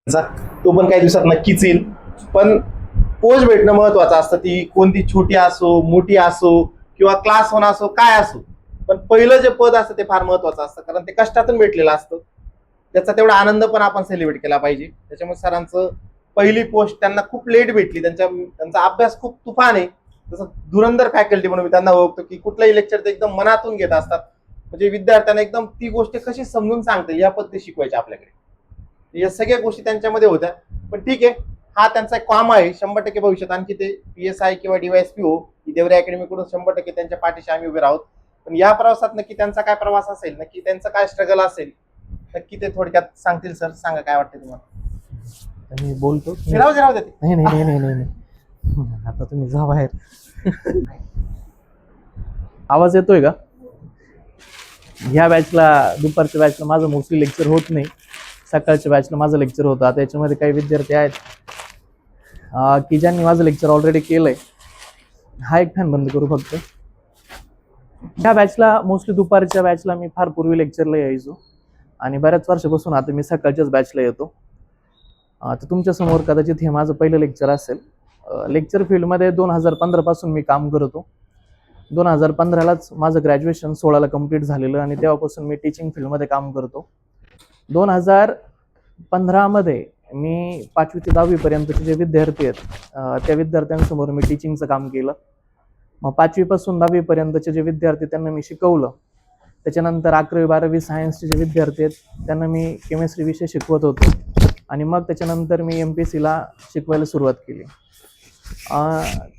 तो पण काही दिवसात नक्कीच येईल. पण पोच भेटणं महत्वाचं असतं, ती कोणती छोटी असो मोठी असो किंवा क्लास 1 असो काय असो, पण पहिलं जे पद असतं ते फार महत्वाचं असतं, कारण ते कष्टातून भेटलेलं असतं. त्याचा तेवढा आनंद पण आपण सेलिब्रेट केला पाहिजे. त्याच्यामुळे सरांचं पहिली पोस्ट त्यांना खूप लेट भेटली. त्यांचा अभ्यास खूप तुफान आहे. तसं धुरंधर फॅकल्टी म्हणून मी त्यांना ओळखतो, की कुठलाही लेक्चर ते एकदम मनातून घेत असतात. म्हणजे विद्यार्थ्यांना एकदम ती गोष्ट कशी समजून सांगते या पद्धती शिकवायच्या आपल्याकडे. या सगळ्या गोष्टी त्यांच्यामध्ये होत्या. पण ठीक आहे, हा त्यांचा एक काम आहे. 100% भविष्यात आणखी ते PSI किंवा DYSP हो, ही देवरे अकॅडमी कडून 100% त्यांच्या पाठीशी आम्ही उभे राहू. पण या प्रवासात नक्की त्यांचा काय प्रवास असेल, नक्की त्यांचं काय स्ट्रगल असेल, नक्की ते थोडक्यात सांगतील. सर सांगा काय वाटतं तुम्हाला. मी बोलतो. राहू दे नाही नाही नाही नाही नाही आता तुम्ही जा बाहेर. आवाज येतोय का? ह्या बॅचला दुपारच्या बॅचला माझं मोस्टली लेक्चर होत नाही. सकाळच्या बॅचला माझं लेक्चर होतं. आता याच्यामध्ये काही विद्यार्थी आहेत की ज्यांनी माझं लेक्चर ऑलरेडी केलंय. हा एक फॅन बंद करू फक्त. ह्या बॅचला मोस्टली दुपारच्या बॅचला मी फार पूर्वी लेक्चरला यायचो आणि बऱ्याच वर्षापासून आता मी सकाळच्याच बॅचला येतो. तर तुमच्यासमोर कदाचित हे माझं पहिलं लेक्चर असेल. लेक्चर फील्डमध्ये 2015 पासून मी काम करतो. 2015लाच माझं ग्रॅज्युएशन 16ला कम्प्लीट झालेलं आणि तेव्हापासून मी टीचिंग फील्डमध्ये काम करतो. 2015मध्ये मी 5वी ते 10वी पर्यंतचे जे विद्यार्थी आहेत त्या विद्यार्थ्यांसमोर मी टीचिंगचं काम केलं. मग 5वी पासून 10वी पर्यंतचे जे विद्यार्थी त्यांना मी शिकवलं. त्याच्यानंतर 11वी 12वी सायन्सचे जे विद्यार्थी आहेत त्यांना मी केमिस्ट्री विषय शिकवत होतो आणि मग त्याच्यानंतर मी MPSCला शिकवायला सुरुवात केली.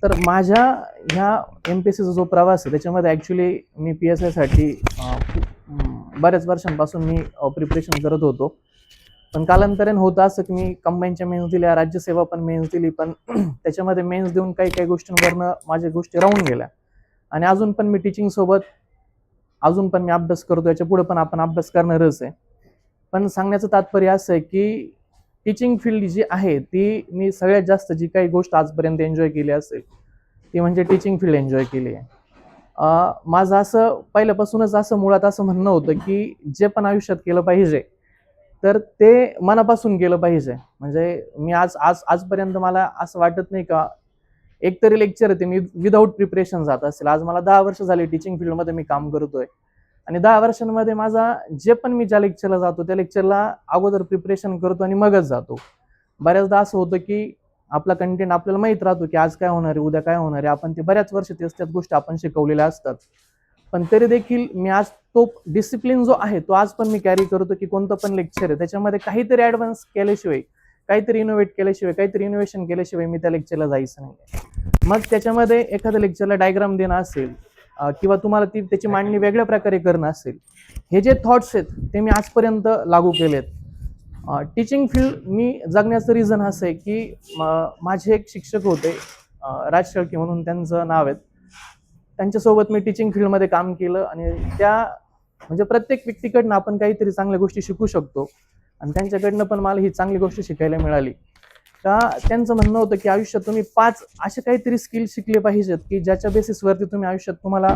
तर माझ्या ह्या MPSCचा जो प्रवास आहे त्याच्यामध्ये ॲक्च्युली मी PSIसाठी बऱ्याच वर्षांपासून मी प्रिपरेशन करत होतो. पण कालांतराने होतं असं की मी कंबाईनच्या मेन्स दिल्या, राज्यसेवा पण मेन्स दिली, पण त्याच्यामध्ये मेन्स देऊन काही काही गोष्टींवरनं माझ्या गोष्टी राहून गेल्या आणि अजून पण मी टीचिंगसोबत अजून पण मी अभ्यास करतो. याच्या पुढे पण आपण अभ्यास करणारच आहे. पण सांगण्याचं तात्पर्य असं आहे की टीचिंग फील्ड जी आहे ती मी सगळ्यात जास्त जी काही गोष्ट आजपर्यंत एन्जॉय केली असेल ती म्हणजे टीचिंग फील्ड एन्जॉय केली आहे. माझं असं पहिल्यापासूनच असं मुळात असं म्हणणं होतं की जे पण आयुष्यात केलं पाहिजे तर ते मनापासून केलं पाहिजे. म्हणजे मी आजपर्यंत मला असं वाटत नाही का एकतरी लेक्चर आहे ते मी विदाऊट प्रिपरेशन जात असेल. आज मला 10 वर्ष झाली टीचिंग फील्डमध्ये मी काम करतोय आणि 10 वर्षांमध्ये माझा जे पण मी ज्या लेक्चरला जातो त्या लेक्चरला अगोदर प्रिपरेशन करतो आणि मगच जातो. बऱ्याचदा असं होतं की आपला कंटेंट आपल्याला माहीत राहतो की आज काय होणार आहे, उद्या काय होणार आहे. आपण ते बऱ्याच वर्ष त्याच गोष्टी आपण शिकवलेल्या असतात. पण तरी देखील मी आज तो डिसिप्लिन जो आहे तो आज पण मी कॅरी करतो की कोणतं पण लेक्चर आहे त्याच्यामध्ये काहीतरी ॲडव्हान्स केल्याशिवाय, काहीतरी इनोव्हेट केल्याशिवाय, काहीतरी इनोव्हेशन केल्याशिवाय मी त्या लेक्चरला जायचं नाही. मग त्याच्यामध्ये एखाद्या लेक्चरला डायग्राम देणं असेल किंवा तुम्हाला त्याची मांडणी वेगळ्या प्रकारे करणं असेल, हे जे थॉट्स आहेत ते मी आजपर्यंत लागू केलेत. टीचिंग फील्ड मी जगण्याचं रिझन असं आहे की माझे एक शिक्षक होते राज शेळके म्हणून त्यांचं नाव आहे. त्यांच्यासोबत मी टीचिंग फील्डमध्ये काम केलं आणि म्हणजे प्रत्येक व्यक्तीकडनं आपण काहीतरी चांगल्या गोष्टी शिकू शकतो आणि त्यांच्याकडनं पण मला ही चांगली गोष्ट शिकायला मिळाली. का त्यांचं म्हणणं होतं की आयुष्यात तुम्ही 5 असे काहीतरी स्किल शिकले पाहिजेत की ज्याच्या बेसिसवरती तुम्ही आयुष्यात तुम्हाला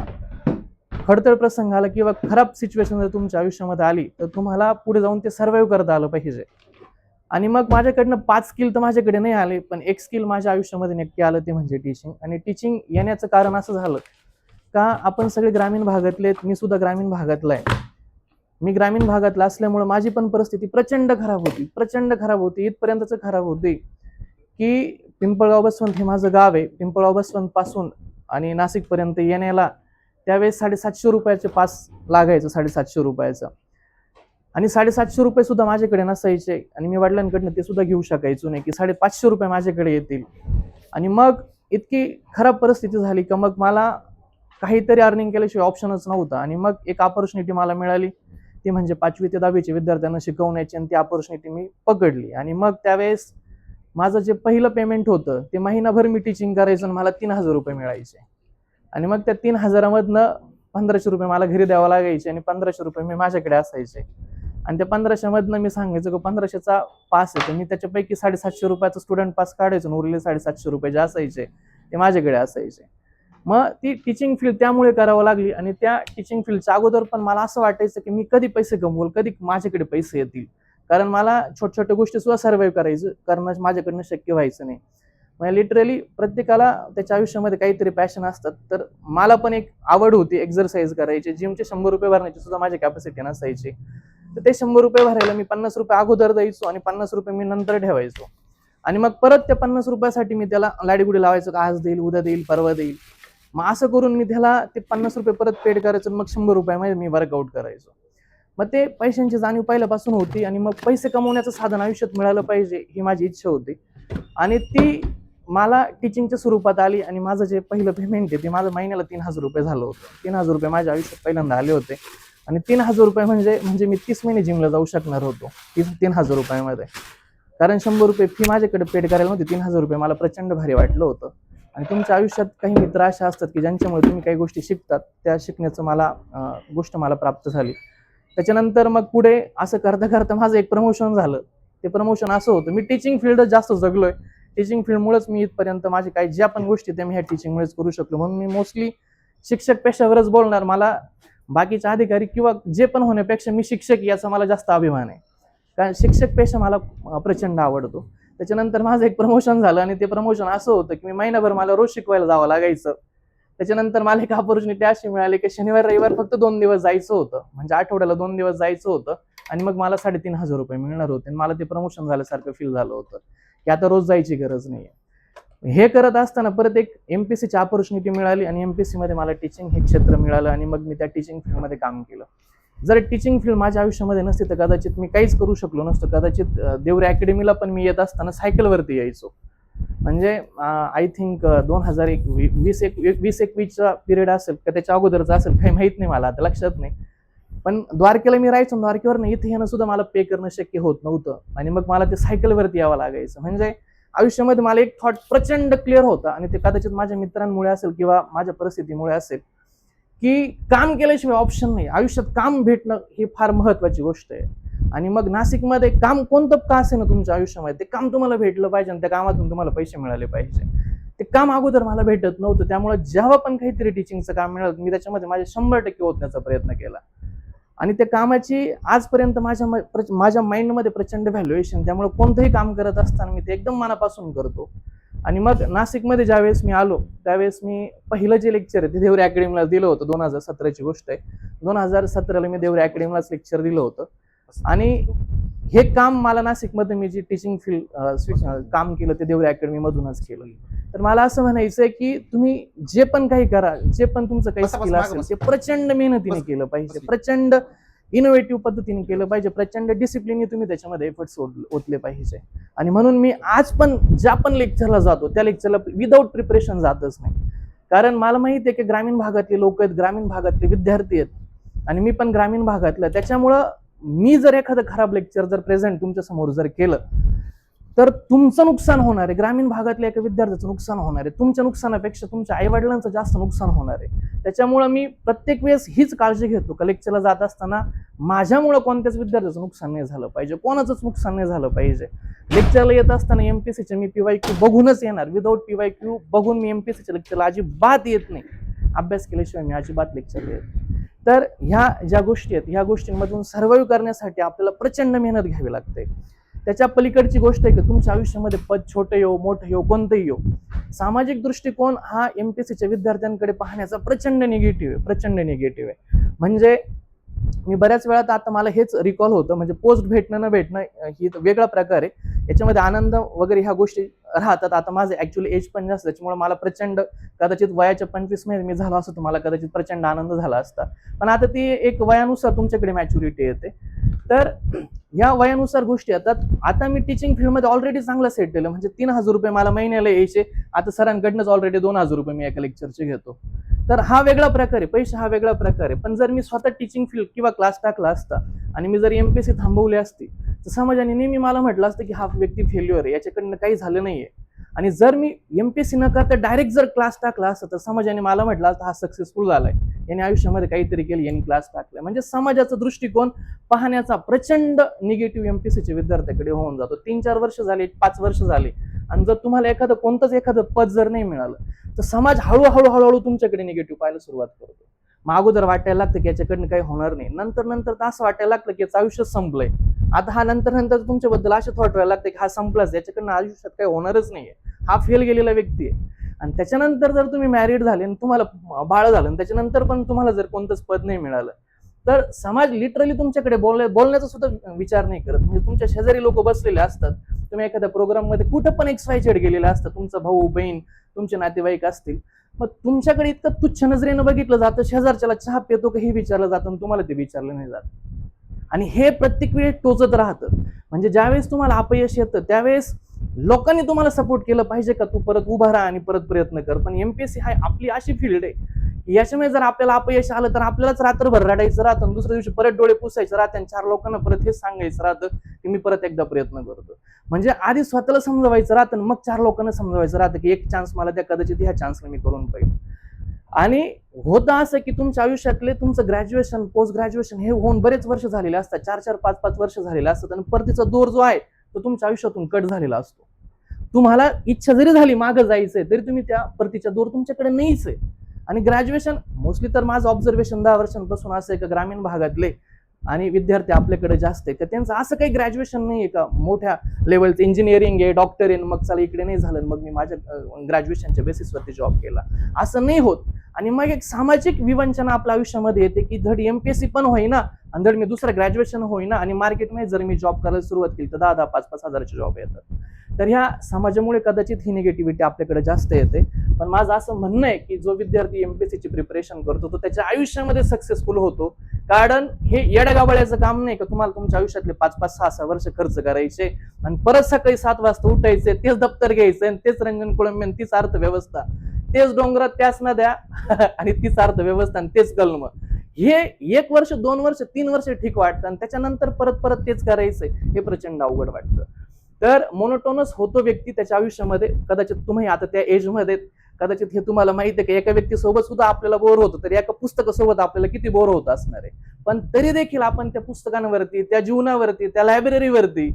खडतर प्रसंग आला किंवा खराब सिच्युएशन जर तुमच्या आयुष्यामध्ये आली तर तुम्हाला पुढे जाऊन ते सर्व्हाइव्ह करता आलं पाहिजे. आणि मग माझ्याकडनं 5 स्किल तर माझ्याकडे नाही आले, पण एक स्किल माझ्या आयुष्यामध्ये नक्की आलं ते म्हणजे टीचिंग. आणि टीचिंग येण्याचं कारण असं झालं का आपण सगळे ग्रामीण भागातले, मी सुद्धा ग्रामीण भागातला आहे. मी ग्रामीण भागातला असल्यामुळे माझी पण परिस्थिती प्रचंड खराब होती. इथपर्यंतच खराब होती की पिंपळगाव बसवंत हे माझं गाव आहे. पिंपळगाव बसवंत पासून आणि नाशिकपर्यंत येण्याला त्यावेळेस 750 रुपयाचे पास लागायचं, 750 रुपयाचं. आणि 750 रुपये सुद्धा माझ्याकडे नसायचे आणि मी वडिलांकडनं ते सुद्धा घेऊ शकायचो नाही की 550 रुपये माझ्याकडे येतील. आणि मग इतकी खराब परिस्थिती झाली का मग मला काहीतरी अर्निंग केल्याशिवाय ऑप्शनच नव्हता. आणि मग एक अपॉर्च्युनिटी मला मिळाली, ती म्हणजे 5वी ते 10वीचे विद्यार्थ्यांना शिकवण्याची, आणि ती अपॉर्च्युनिटी मी पकडली. आणि मग त्यावेळेस माझं जे पहिलं पेमेंट होतं ते महिनाभर मी टीचिंग करायचं आणि मला 3000 रुपये मिळायचे. आणि मग त्या 3000मधनं 1500 रुपये मला घरी द्यावं लागायचे आणि 1500 रुपये मी माझ्याकडे असायचे. आणि त्या 1500मधनं मी सांगायचं की 1500चा पास आहे तर मी त्याच्यापैकी 750 रुपयाचा स्टुडंट पास काढायचो आणि उरलेले 750 रुपये जे असायचे ते माझ्याकडे असायचे. मग ती टीचिंग फील्ड त्यामुळे करावं लागली. आणि त्या टीचिंग फील्डच्या अगोदर पण मला असं वाटायचं की मी कधी पैसे कमवल, कधी माझ्याकडे पैसे येतील. कारण मला छोट्या छोट्या गोष्टी सुद्धा सर्व्हाइव्ह करणं माझ्याकडनं शक्य व्हायचं नाही. म्हणजे लिटरली प्रत्येकाला त्याच्या आयुष्यामध्ये काहीतरी पॅशन असतात. तर मला पण एक आवड होती एक्सरसाइज करायची. जिमचे 100 रुपये भरण्याची सुद्धा माझी कॅपॅसिटी नसायची. तर ते 100 रुपये भरायला मी 50 रुपये अगोदर द्यायचो आणि 50 रुपये मी नंतर ठेवायचो. आणि मग परत त्या 50 रुपयासाठी मी त्याला लाडीगुडी लावायचो, आज देईल, उद्या देईल, परवा देईल. मग असं करून मी त्याला ते 50 रुपये परत पेड करायचो. मग 100 रुपयामध्ये मी वर्कआउट करायचो. मग ते पैशांची जाणीव पहिल्यापासून होती आणि मग पैसे कमवण्याचं साधन आयुष्यात मिळालं पाहिजे ही माझी इच्छा होती. आणि ती मला टीचिंगच्या स्वरूपात आली. आणि माझं जे पहिलं पेमेंट आहे ते माझं महिन्याला 3000 रुपये झालं होतं. 3000 रुपये माझ्या आयुष्यात पहिल्यांदा आले होते. आणि 3000 रुपये म्हणजे मी 30 महिने जिमला जाऊ शकणार होतो 3000 रुपयामध्ये. कारण 100 रुपये फी माझ्याकडे पेड करायला नव्हती. 3000 रुपये मला प्रचंड भारी वाटलं होतं. आणि तुमच्या आयुष्यात काही मित्र असे असतात की ज्यांच्यामुळे तुम्ही काही गोष्टी शिकतात. त्या शिकण्याचं गोष्ट मला प्राप्त झाली. त्याच्यानंतर मग पुढे असं करता करता माझं एक प्रमोशन झालं. ते प्रमोशन असं होतं, मी टीचिंग फील्डच जास्त जगलोय. टीचिंग फील्डमुळेच मी इथपर्यंत माझे काही ज्या पण गोष्टी त्या मी ह्या टीचिंगमुळेच करू शकलो. म्हणून मी मोस्टली शिक्षक पेशावरच बोलणार. मला बाकीचे अधिकारी किंवा जे पण होण्यापेक्षा मी शिक्षक याचा मला जास्त अभिमान आहे. कारण शिक्षक पेशा मला प्रचंड आवडतो. त्याच्यानंतर माझं एक प्रमोशन झालं आणि ते प्रमोशन असं होतं की मी महिनाभर मला रोज शिकवायला जावं लागायचं. त्याच्यानंतर मला एक ऑपॉर्च्युनिटी अशी मिळाली की शनिवार रविवार फक्त 2 दिवस जायचं होतं. म्हणजे आठवड्याला 2 दिवस जायचं होतं. आणि मग मला 3500 रुपये मिळणार होते. आणि मला ते प्रमोशन झाल्यासारखं फील झालं होतं की आता रोज जायची गरज नाहीये. हे करत असताना परत एक एमपीसीची ऑपॉर्च्युनिटी मिळाली आणि एमपीसी मध्ये मला टीचिंग हे क्षेत्र मिळालं. आणि मग मी त्या टीचिंग फील्डमध्ये काम केलं. जर टीचिंग फील्ड माझ्या आयुष्यामध्ये नसते तर कदाचित मी काहीच करू शकलो नसतो. कदाचित देवरे अकॅडमीला पण मी येत असताना सायकलवरती यायचो. म्हणजे आय थिंक 2020-21चा पिरियड असेल का त्याच्या अगोदरचा असेल काही माहित नाही मला, आता लक्षात नाही. पण द्वारकेला मी राहायचो. द्वारकेवर इथे येणं सुद्धा मला पे करणं शक्य होत नव्हतं. आणि मग मला ते सायकलवरती यावं लागायचं. म्हणजे आयुष्यामध्ये मला एक थॉट प्रचंड क्लिअर होता. आणि ते कदाचित माझ्या मित्रांमुळे असेल किंवा माझ्या परिस्थितीमुळे असेल की काम केल्याशिवाय ऑप्शन नाही. आयुष्यात काम भेटणं ही फार महत्वाची गोष्ट आहे. आणि मग नाशिकमध्ये काम कोणतं का असेल ना तुमच्या आयुष्यामध्ये, ते काम तुम्हाला भेटलं पाहिजे आणि त्या कामातून तुम्हाला पैसे मिळाले पाहिजे. ते काम अगोदर मला भेटत नव्हतं. त्यामुळे जेव्हा पण काहीतरी टीचिंगचं काम मिळालं मी त्याच्यामध्ये माझे 100% ओतण्याचा प्रयत्न केला. आणि त्या कामाची आजपर्यंत माझ्या माइंडमध्ये प्रचंड व्हॅल्युएशन. त्यामुळे कोणतंही काम करत असताना मी ते एकदम मनापासून करतो. आणि मग नाशिकमध्ये ज्यावेळेस मी आलो त्यावेळेस मी पहिलं जे लेक्चर आहे ते देवरे अकॅडमीला दिलं होतं. 2017ची गोष्ट आहे. 2017ला मी देवरे अकॅडमीलाच लेक्चर दिलं होतं. आणि हे काम मला नाशिकमध्ये मी जे टीचिंग फील्ड काम केलं ते देवरे अकॅडमी मधूनच केलं. तर मला असं म्हणायचंय की तुम्ही जे पण काही करा, जे पण तुमचं काही स्किल असेल ते प्रचंड मेहनतीने केलं पाहिजे, प्रचंड इनोव्हेटिव्ह पद्धतीने केलं पाहिजे, प्रचंड डिसिप्लिनने तुम्ही त्याच्यामध्ये एफर्ट्स ओतले पाहिजे. आणि म्हणून मी आज पण ज्या पण लेक्चरला जातो त्या लेक्चरला विदाऊट प्रिपरेशन जातच नाही. कारण मला माहिती आहे की ग्रामीण भागातले लोक आहेत, ग्रामीण भागातले विद्यार्थी आहेत आणि मी पण ग्रामीण भागातलं. त्याच्यामुळं मी जर एखादं खराब लेक्चर जर प्रेझेंट तुमच्या समोर जर केलं तर तुमचं नुकसान होणार आहे. ग्रामीण भागातल्या एका विद्यार्थ्याचं नुकसान होणार आहे. तुमच्या नुकसानापेक्षा तुमच्या आईवडिलांचं जास्त नुकसान होणार आहे. त्याच्यामुळं मी प्रत्येक वेळेस हीच काळजी घेतो का लेक्चरला जात असताना माझ्यामुळं कोणत्याच विद्यार्थ्याचं नुकसान नाही झालं पाहिजे, कोणाचंच नुकसान नाही झालं पाहिजे. लेक्चरला येत असताना एमपीसीचे मी पीवायक्यू बघूनच येणार. विदाऊट पीवायक्यू बघून मी एमपीसीच्या लेक्चरला अजिबात येत नाही. अभ्यास केल्याशिवाय मी अजिबात लेक्चरला येत नाही. तर ह्या ज्या गोष्टी आहेत ह्या गोष्टींमधून सर्व्हाइव्ह करण्यासाठी आपल्याला प्रचंड मेहनत घ्यावी लागते. त्याच्या पलीकडची गोष्ट आहे की तुमच्या आयुष्यामध्ये पद छोटं येऊ मोठं येऊ कोणतंही येऊ, सामाजिक दृष्टिकोन हा एमपीसीच्या विद्यार्थ्यांकडे पाहण्याचा प्रचंड निगेटिव्ह आहे. म्हणजे मी बऱ्याच वेळा आता मला हेच रिकॉल होतं, म्हणजे पोस्ट भेटणं न भेटणं ही वेगळा प्रकार आहे. याच्यामध्ये आनंद वगैरे ह्या गोष्टी राहतात. आता माझं ऍक्च्युअली एज पण जास्त, त्याच्यामुळे मला प्रचंड कदाचित वयाच्या 25 मध्ये मी झालो असतो तर मला कदाचित प्रचंड आनंद झाला असता. पण आता ती एक वयानुसार तुमच्याकडे मॅच्युरिटी येते. तर या वयानुसार गोष्टी येतात. आता मी टीचिंग फील्डमध्ये ऑलरेडी चांगलं सेट केलं. म्हणजे 3000 रुपये मला महिन्याला यायचे, आता सरांकडनंच ऑलरेडी 2000 रुपये मी एका लेक्चरचे घेतो. तर हा वेगळा प्रकार आहे, पैसा हा वेगळा प्रकार आहे. पण जर मी स्वतः टीचिंग फील्ड किंवा क्लास टाकला असता आणि मी जर एमपीसी थांबवली असती तर समाजाने नेहमी मला म्हटलं असतं की हा व्यक्ती फेल्युअर आहे, याच्याकडनं काही झालं नाहीये. आणि जर मी एमपीसी न करता डायरेक्ट जर क्लास टाकला असता तर समाजाने मला म्हटलं असतं हा सक्सेसफुल झालाय, याने आयुष्यामध्ये काहीतरी केलं, यांनी क्लास टाकलाय. म्हणजे समाजाचा दृष्टिकोन पाहण्याचा प्रचंड निगेटिव्ह एमपीसीच्या विद्यार्थ्याकडे होऊन जातो. 3-4 वर्ष झाले, 5 वर्ष झाले आणि जर तुम्हाला एखादं पद जर नाही मिळालं तर समाज हळूहळू तुमच्याकडे निगेटिव्ह पाहायला सुरुवात करतो. मग अगोदर वाटायला लागतं की याच्याकडनं काही होणार नाही, नंतर नंतर तर असं वाटायला लागतं की याचं आयुष्य संपलंय. आता हा नंतर नंतर तुमच्याबद्दल असे थॉट व्हायला लागते की हा संपलाच, याच्याकडनं आयुष्यात काही होणारच नाहीये, हा फेल गेलेला व्यक्ती आहे. आणि त्याच्यानंतर जर तुम्ही मॅरिड झाले आणि तुम्हाला बाळ झालं आणि त्याच्यानंतर पण तुम्हाला जर कोणतंच पद नाही मिळालं, तर समाज लिटरली तुमच्याकडे बोलण्याचा सुद्धा विचार नाही करत. म्हणजे तुमच्या शेजारी लोक बसलेले असतात, तुम्ही एखाद्या प्रोग्राम मध्ये कुठं पण XYZ गेलेला असतात, तुमचा भाऊ बहीण तुमचे नातेवाईक असतील, मग तुमच्याकडे इतकं तुच्छ नजरेनं बघितलं जातं, शेजारच्याला चहा पितो का हे विचारलं जातं आणि तुम्हाला ते विचारलं नाही जात. आणि हे प्रत्येक वेळेस टोचत राहतं. म्हणजे ज्यावेळेस तुम्हाला अपयश येतं त्यावेळेस लोकांनी तुम्हाला सपोर्ट केलं पाहिजे का तू परत उभा राहा आणि परत प्रयत्न कर. पण MPSC हा आपली अशी फील्ड आहे, याच्यामुळे जर आपल्याला अपयश आलं तर आपल्यालाच रात्रभर रडायचं राहतं आणि दुसऱ्या दिवशी परत डोळे पुसायचं राहतं आणि 4 लोकांना परत हेच सांगायचं राहतं की मी परत एकदा प्रयत्न करतो. म्हणजे आधी स्वतःला समजवायचं राहतं, मग 4 लोकांना समजवायचं राहतं की एक चान्स मला द्या, कदाचित ह्या चान्सला मी करून पाहिजे. आणि होतं असं की तुमच्या आयुष्यातले तुमचं ग्रॅज्युएशन पोस्ट ग्रॅज्युएशन हे होऊन बरेच वर्ष झालेले असतात, 4-4 5-5 वर्ष झालेले असतात आणि परतीचा दौर जो आहे तो तुमच्या आयुष्यातून कट झालेला असतो. तुम्हाला इच्छा जरी झाली मागं जायचंय तरी तुम्ही त्या परतीचा दौर तुमच्याकडे नाहीच आहे. आणि ग्रॅज्युएशन मोस्टली तर माझं ऑब्झर्वेशन 10 वर्षांपासून असं आहे का ग्रामीण भागातले आणि विद्यार्थी आपल्याकडे जास्त आहे का त्यांचं असं काही ग्रॅज्युएशन नाही आहे का मोठ्या लेवलचं इंजिनिअरिंग आहे, डॉक्टर आहे, मग चला इकडे नाही झालं मग मी माझ्या ग्रॅज्युएशनच्या बेसिसवरती जॉब केला, असं नाही होत. आणि मग एक सामाजिक विवंचना आपल्या आयुष्यामध्ये येते की धड MPSC पण होईना आणि धड मी दुसरं ग्रॅज्युएशन होईना आणि मार्केटमध्ये जर मी जॉब करायला सुरुवात केली तर 10-10 5-5 हजाराचे जॉब येतात. तर ह्या समाजामुळे कदाचित ही निगेटिव्हिटी आपल्याकडे जास्त येते. पण माझं असं म्हणणं आहे की जो विद्यार्थी MPSCची प्रिपरेशन करतो तो त्याच्या आयुष्यामध्ये सक्सेसफुल होतो. कारण हे येड्यागाबळ्याचं काम नाही का तुम्हाला तुमच्या आयुष्यातले 5-5 6-6 वर्ष खर्च करायचे आणि परत सकाळी 7 वाजता उठायचे, तेच दप्तर घ्यायचं, तेच रंजन कुळंबे, तीच अर्थव्यवस्था, तेच डोंगरात त्याच नद्या आणि तीच अर्थव्यवस्था आणि तेच कलम. हे 1 वर्ष 2 वर्ष 3 वर्ष ठीक वाटतं आणि त्याच्यानंतर परत परत तेच करायचंय हे प्रचंड अवघड वाटतं. तर मोनोटोनस होतो व्यक्ती त्याच्या आयुष्यामध्ये. कदाचित तुम्ही आता त्या एजमध्ये कदाचित हे तुम्हाला माहिती आहे की एका व्यक्तीसोबत सुद्धा आपल्याला बोर होतं, तर एका पुस्तकासोबत आपल्याला किती बोर होत असणार आहे. पण तरी देखील आपण त्या पुस्तकांवरती, त्या जीवनावरती, त्या लायब्ररीवरती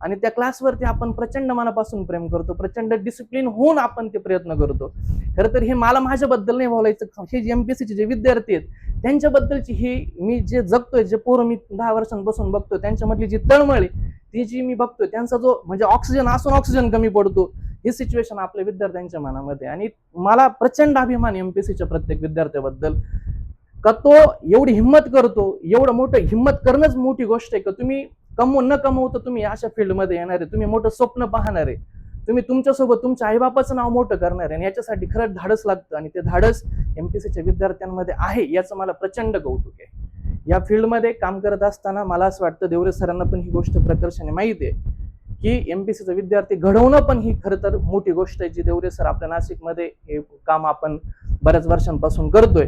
आणि त्या क्लासवरती आपण प्रचंड मनापासून प्रेम करतो, प्रचंड डिसिप्लिन होऊन आपण ते प्रयत्न करतो. खरं तर हे मला माझ्याबद्दल नाही बोलायचं, हे जे MPSCचे जे विद्यार्थी आहेत त्यांच्याबद्दलची ही मी जे जगतोय, जे पोरं मी 10 वर्षांपासून बघतोय त्यांच्यामधली जी तळमळ आहे ती जी मी बघतोय, त्यांचा जो म्हणजे ऑक्सिजन असून ऑक्सिजन कमी पडतो, ही सिच्युएशन आपल्या विद्यार्थ्यांच्या मनामध्ये. आणि मला प्रचंड अभिमान MPSCच्या प्रत्येक विद्यार्थ्याबद्दल का तो एवढी हिंमत करतो. एवढं मोठं हिंमत करणंच मोठी गोष्ट आहे का तुम्ही कमवून न कमवता तुम्ही अशा फील्डमध्ये येणार आहे, तुम्ही मोठं स्वप्न पाहणार आहे, तुम्ही तुमच्यासोबत तुमच्या आईबापाचं नाव मोठं करणार आहे आणि याच्यासाठी खरंच धाडस लागतं आणि ते धाडस MPSCच्या विद्यार्थ्यांमध्ये आहे याचं मला प्रचंड कौतुक आहे. या फील्डमध्ये काम करत असताना मला असं वाटतं देवरे सरांना पण ही गोष्ट प्रकर्षाने माहिती आहे की MPSCचा विद्यार्थी घडवणं पण ही खरं तर मोठी गोष्ट आहे, जी देवरे सर आपल्या नाशिकमध्ये हे काम आपण बऱ्याच वर्षांपासून करतोय.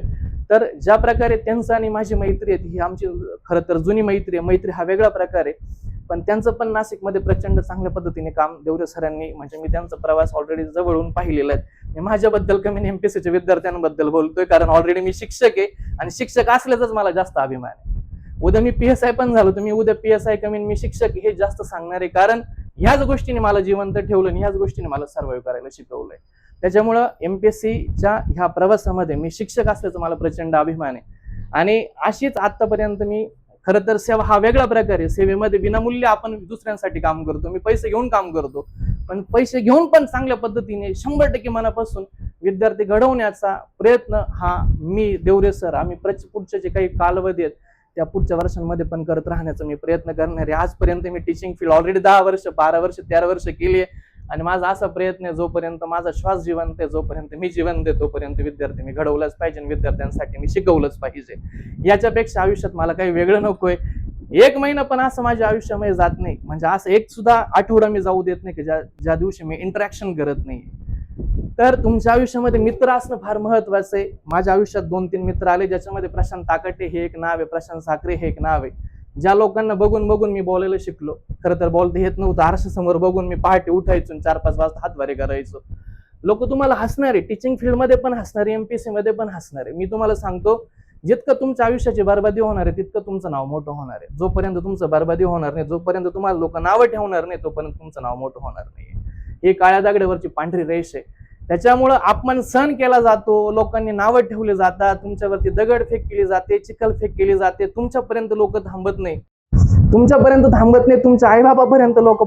तर ज्या प्रकारे त्यांचं आणि माझी मैत्री आहे ही आमची खरं तर जुनी मैत्री आहे, मैत्री हा वेगळा प्रकार आहे, पण त्यांचं पण नाशिकमध्ये प्रचंड चांगल्या पद्धतीने काम देवरे सरांनी, म्हणजे मी त्यांचा प्रवास ऑलरेडी जवळून पाहिलेला आहे. मी माझ्याबद्दल कमी MPSCच्या विद्यार्थ्यांबद्दल बोलतोय कारण ऑलरेडी मी शिक्षक आहे आणि शिक्षक असल्याचाच मला जास्त अभिमान आहे. उद्या मी PSI पण झालो, तुम्ही उद्या PSI कमी मी शिक्षक हे जास्त सांगणार आहे, कारण ह्याच गोष्टीने मला जिवंत ठेवलं आणि ह्याच गोष्टीने मला सर्व्हाइव्ह करायला शिकवलंय. त्याच्यामुळं MPSCच्या ह्या प्रवासामध्ये मी शिक्षक असल्याचा मला प्रचंड अभिमान आहे. आणि अशीच आतापर्यंत मी खरं तर सेवा हा वेगळा प्रकार आहे, सेवेमध्ये विनामूल्य आपण दुसऱ्यांसाठी काम करतो, मी पैसे घेऊन काम करतो, पण पैसे घेऊन पण चांगल्या पद्धतीने 100% मनापासून विद्यार्थी घडवण्याचा प्रयत्न हा मी देवरे सर आम्ही पुढचे जे काही कालावधी आहेत त्या पुढच्या वर्षांमध्ये पण करत राहण्याचा मी प्रयत्न करणार आहे. आजपर्यंत मी टीचिंग फील्ड ऑलरेडी 10 वर्ष 12 वर्ष 13 वर्ष केली आहे आणि माझा असा प्रयत्न आहे जोपर्यंत माझा श्वास जिवंत आहे, जोपर्यंत मी जिवंत आहे तोपर्यंत विद्यार्थी मी घडवलाच पाहिजे, विद्यार्थ्यांसाठी मी शिकवलंच पाहिजे. याच्यापेक्षा आयुष्यात मला काही वेगळं नकोय. 1 महिना पण असं माझ्या आयुष्यामध्ये जात नाही, म्हणजे असं एक सुद्धा आठवडा मी जाऊ देत नाही की ज्या दिवशी मी इंटरॅक्शन करत नाही. तर तुमच्या आयुष्यामध्ये मित्र असणं फार महत्वाचं आहे. माझ्या आयुष्यात 2-3 मित्र आले ज्याच्यामध्ये प्रशांत ताकटे हे एक नाव आहे, प्रशांत साखरे हे एक नाव आहे, ज्या लोकांना बघून बघून मी बोलायला शिकलो. खरं तर बोलता येत नव्हतं, आरशासमोर बघून मी पहाटे उठायचो 4-5 वाजता हातवारे करायचो. लोक तुम्हाला हसणार आहे, टीचिंग फील्डमध्ये पण हसणार आहे, MPSC मध्ये पण हसणार आहे. मी तुम्हाला सांगतो जितकं तुमच्या आयुष्याची बरबादी होणार आहे तितकं तुमचं नाव मोठं होणार आहे. जोपर्यंत तुमचं बरबादी होणार नाही, जोपर्यंत तुम्हाला लोक नावं ठेवणार नाही तोपर्यंत तुमचं नाव मोठं होणार नाही. ही काळ्या दगडावरची पांढरी रेष आहे. त्याच्यामुळं अपमान सहन केला जातो, लोकांनी नावं ठेवली जातात, तुमच्यावरती दगडफेक केली जाते, चिखलफेक केली जाते, तुमच्यापर्यंत लोक थांबत नाही, तुमच्या आईबापापर्यंत लोक